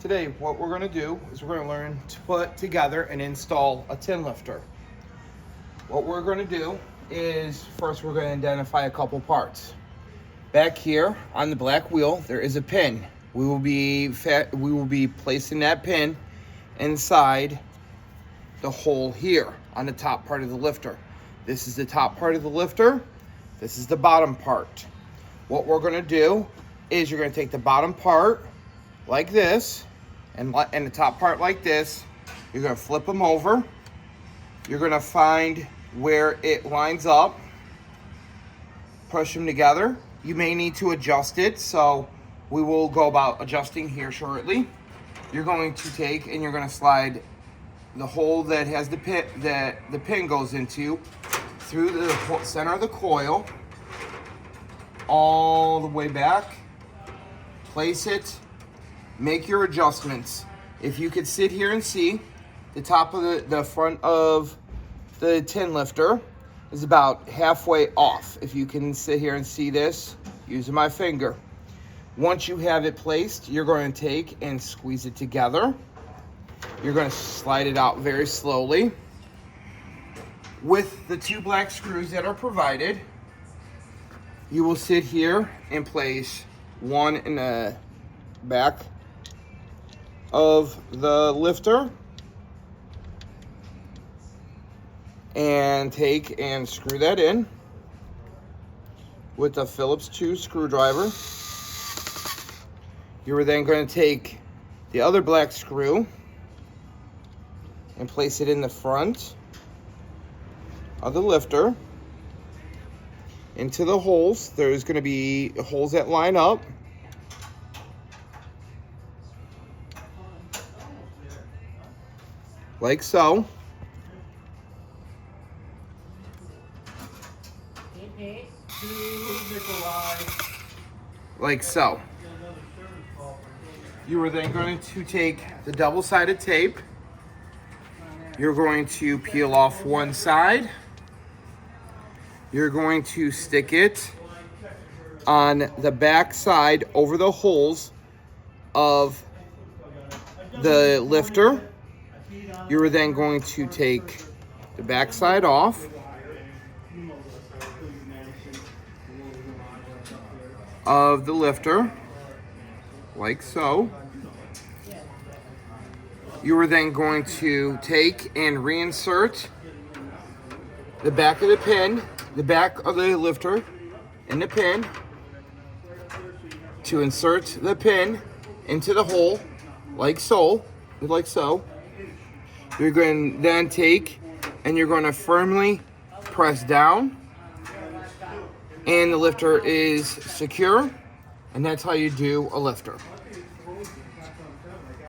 Today, what we're going to do is we're going to learn to put together and install a tin lifter. What we're going to do is first we're going to identify a couple parts. Back here on the black wheel, there is a pin. We will be placing that pin inside the hole here on the top part of the lifter. This is the top part of the lifter. This is the bottom part. What we're going to do is you're going to take the bottom part like this and the top part like this. You're going to flip them over. You're going to find where it lines up. Push them together. You may need to adjust it, so we will go about adjusting here shortly. You're going to take and you're going to slide the hole that has the pin that the pin goes into through the center of the coil all the way back. Place it. Make your adjustments. If you could sit here and see, the top of the front of the tin lifter is about halfway off. If you can sit here and see this using my finger. Once you have it placed, you're going to take and squeeze it together. You're going to slide it out very slowly. With the two black screws that are provided, you will sit here and place one in the back of the lifter and take and screw that in with a Phillips 2 screwdriver. You are then going to take the other black screw and place it in the front of the lifter into the holes. There's going to be holes that line up. Like so. Like so. You are then going to take the double-sided tape. You're going to peel off one side. You're going to stick it on the back side over the holes of the lifter. You are then going to take the back side off of the lifter, like so. You are then going to take and reinsert the back of the pin, the back of the lifter in the pin, to insert the pin into the hole, like so, like so. You're going to then take and you're going to firmly press down, and the lifter is secure, and that's how you do a lifter.